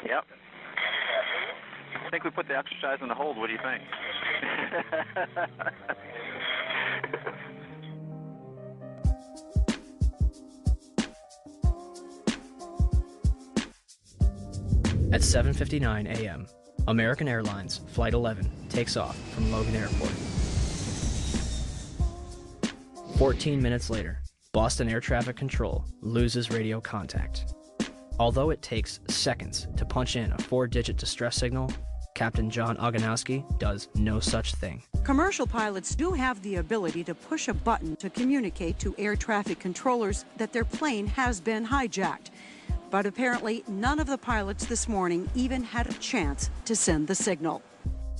Yep. I think we put the exercise on the hold. What do you think? At 7:59 a.m., American Airlines Flight 11 takes off from Logan Airport. 14 minutes later, Boston Air Traffic Control loses radio contact. Although it takes seconds to punch in a 4-digit distress signal, Captain John Oganowski does no such thing. Commercial pilots do have the ability to push a button to communicate to air traffic controllers that their plane has been hijacked. But apparently, none of the pilots this morning even had a chance to send the signal.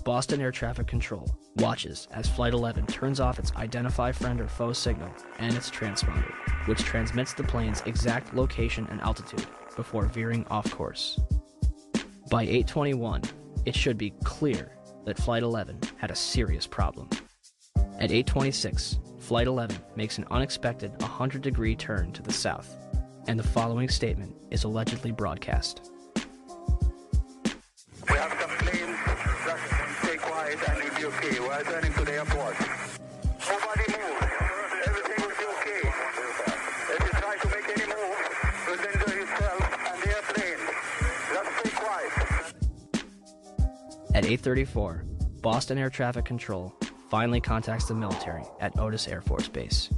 Boston Air Traffic Control watches as Flight 11 turns off its identify friend or foe signal and its transponder, which transmits the plane's exact location and altitude before veering off course. By 8:21, it should be clear that Flight 11 had a serious problem. At 8:26, Flight 11 makes an unexpected 100-degree turn to the south, and the following statement is allegedly broadcast. We have some planes, just stay quiet and you'll be okay. We're turning to the airport. Nobody move. Everything will be okay. If you try to make any move, you'll injure yourself and the airplane. Just stay quiet. At 8:34, Boston Air Traffic Control finally contacts the military at Otis Air Force Base.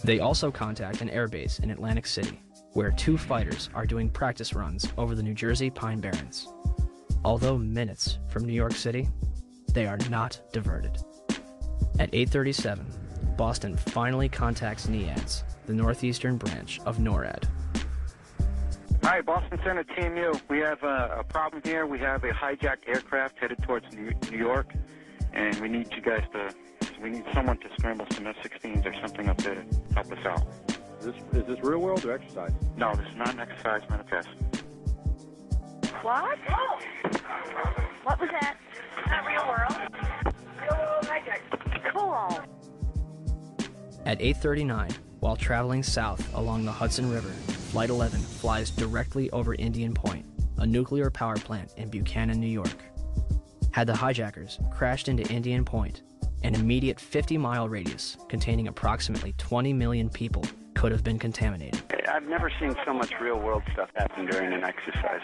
They also contact an airbase in Atlantic City, where 2 fighters are doing practice runs over the New Jersey Pine Barrens. Although minutes from New York City, they are not diverted. At 8:37, Boston finally contacts NEADS, the northeastern branch of NORAD. Hi, Boston Center, Team U. We have a problem here. We have a hijacked aircraft headed towards New York, and we need you guys we need someone to scramble some F-16s or something up there to help us out. Is this real world or exercise? No, this is not an exercise manifest. What? What was that? Not real world. Real world hijack. Cool. At 8:39, while traveling south along the Hudson River, Flight 11 flies directly over Indian Point, a nuclear power plant in Buchanan, New York. Had the hijackers crashed into Indian Point, an immediate 50-mile radius containing approximately 20 million people could have been contaminated. I've never seen so much real-world stuff happen during an exercise.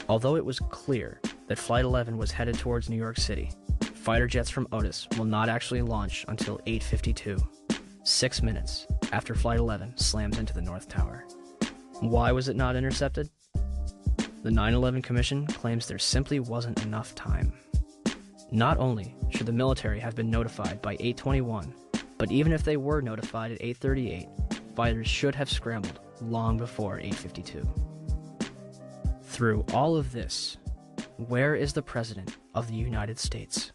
Although it was clear that Flight 11 was headed towards New York City, fighter jets from Otis will not actually launch until 8:52, 6 minutes after Flight 11 slams into the North Tower. Why was it not intercepted? The 9/11 Commission claims there simply wasn't enough time. Not only should the military have been notified by 8:21, but even if they were notified at 8:38, fighters should have scrambled long before 8:52. Through all of this, where is the President of the United States?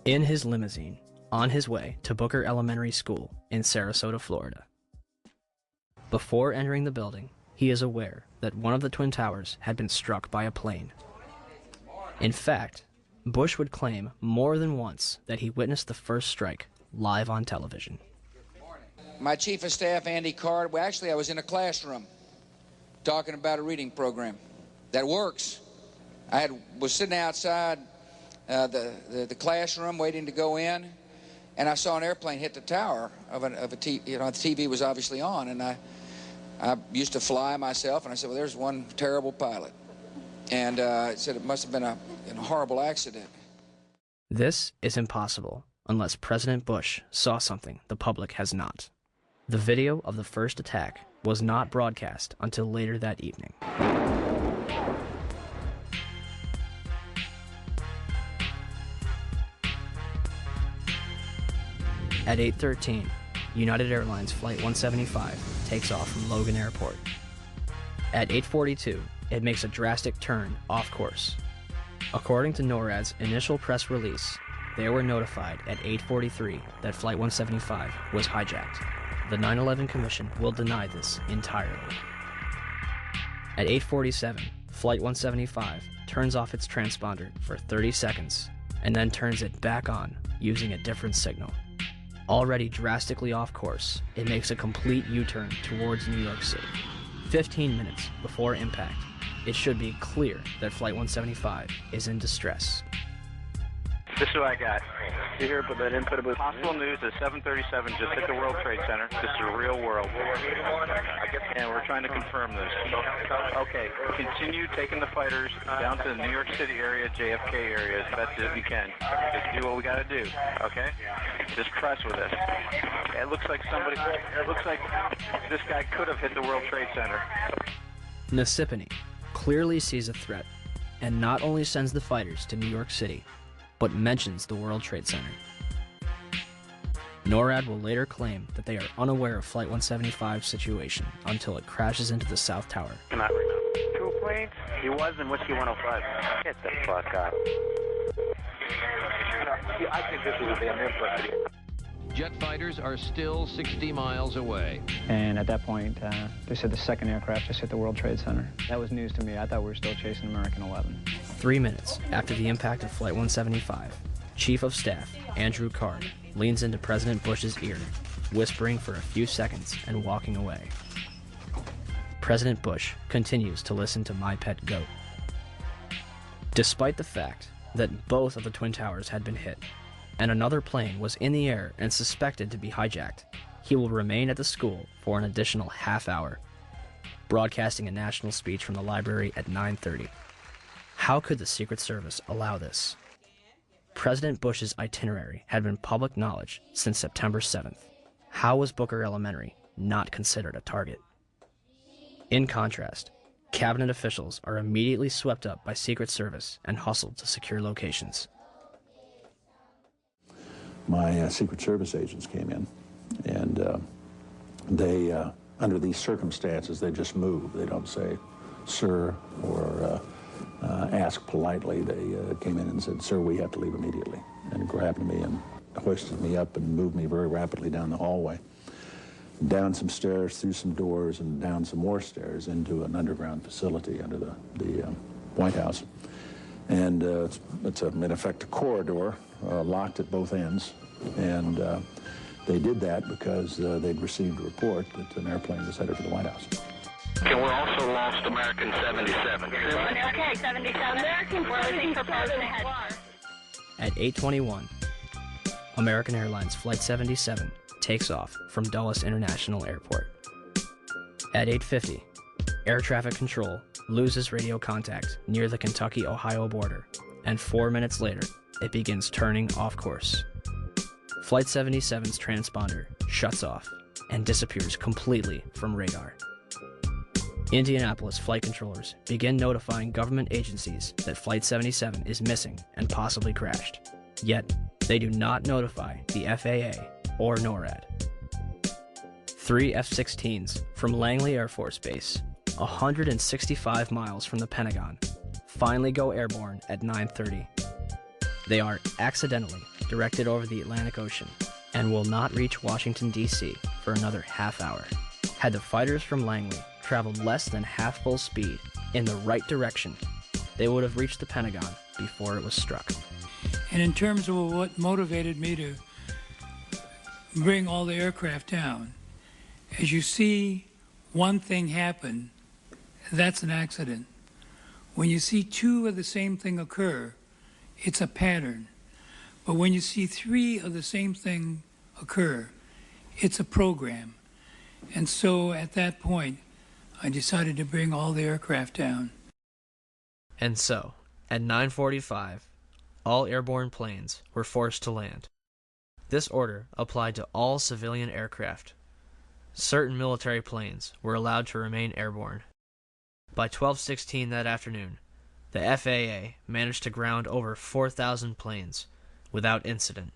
In his limousine, on his way to Booker Elementary School in Sarasota, Florida. Before entering the building, he is aware that one of the Twin Towers had been struck by a plane. In fact, Bush would claim more than once that he witnessed the first strike live on television. My Chief of Staff, Andy Card, well, actually I was in a classroom talking about a reading program that works. I was sitting outside the classroom waiting to go in, and I saw an airplane hit the tower of a TV. You know, the TV was obviously on, and I used to fly myself, and I said, well, there's one terrible pilot. And it said it must have been a horrible accident. This is impossible unless President Bush saw something the public has not. The video of the first attack was not broadcast until later that evening. At 8:13, United Airlines Flight 175 takes off from Logan Airport. At 8:42, it makes a drastic turn off course. According to NORAD's initial press release, they were notified at 8:43 that Flight 175 was hijacked. The 9/11 Commission will deny this entirely. At 8:47, Flight 175 turns off its transponder for 30 seconds and then turns it back on using a different signal. Already drastically off course, it makes a complete U-turn towards New York City. 15 minutes before impact, it should be clear that Flight 175 is in distress. This is what I got. You hear about that input about Possible news that 737 just hit the World Trade Center. This is real world. And we're trying to confirm this. Okay, continue taking the fighters down to the New York City area, JFK area as best as you can. Just do what we got to do, okay? Just press with us. It looks like this guy could have hit the World Trade Center. Nasipany clearly sees a threat and not only sends the fighters to New York City, but mentions the World Trade Center. NORAD will later claim that they are unaware of Flight 175's situation until it crashes into the South Tower. Cannot remember. 2 planes? He was in Whiskey 105. Get the fuck out. I think this is a damn impressive. Jet fighters are still 60 miles away. And at that point, they said the second aircraft just hit the World Trade Center. That was news to me. I thought we were still chasing American 11. 3 minutes after the impact of Flight 175, Chief of Staff Andrew Card leans into President Bush's ear, whispering for a few seconds and walking away. President Bush continues to listen to My Pet Goat. Despite the fact that both of the Twin Towers had been hit, and another plane was in the air and suspected to be hijacked, he will remain at the school for an additional half hour, broadcasting a national speech from the library at 9:30. How could the Secret Service allow this? President Bush's itinerary had been public knowledge since September 7th. How was Booker Elementary not considered a target? In contrast, cabinet officials are immediately swept up by Secret Service and hustled to secure locations. My Secret Service agents came in, and they, under these circumstances, they just move. They don't say, sir, or ask politely. They came in and said, sir, we have to leave immediately, and grabbed me and hoisted me up and moved me very rapidly down the hallway, down some stairs, through some doors, and down some more stairs into an underground facility under the White House. And it's in effect, a corridor, locked at both ends. And they did that because they'd received a report that an airplane was headed for the White House. Okay, we're also lost American 77. Okay, 77. American we're looking for person ahead. At 8:21, American Airlines Flight 77 takes off from Dulles International Airport. At 8:50, Air Traffic Control loses radio contact near the Kentucky-Ohio border, and 4 minutes later, it begins turning off course. Flight 77's transponder shuts off and disappears completely from radar. Indianapolis flight controllers begin notifying government agencies that Flight 77 is missing and possibly crashed. Yet, they do not notify the FAA or NORAD. 3 F-16s from Langley Air Force Base, 165 miles from the Pentagon, finally go airborne at 9:30. They are accidentally directed over the Atlantic Ocean and will not reach Washington, D.C. for another half hour. Had the fighters from Langley traveled less than half full speed in the right direction, they would have reached the Pentagon before it was struck. And in terms of what motivated me to bring all the aircraft down, as you see one thing happen, that's an accident. When you see 2 of the same thing occur, it's a pattern. But when you see 3 of the same thing occur, it's a program. And so at that point, I decided to bring all the aircraft down. And so, at 9:45, all airborne planes were forced to land. This order applied to all civilian aircraft. Certain military planes were allowed to remain airborne. By 12:16 that afternoon, the FAA managed to ground over 4,000 planes without incident.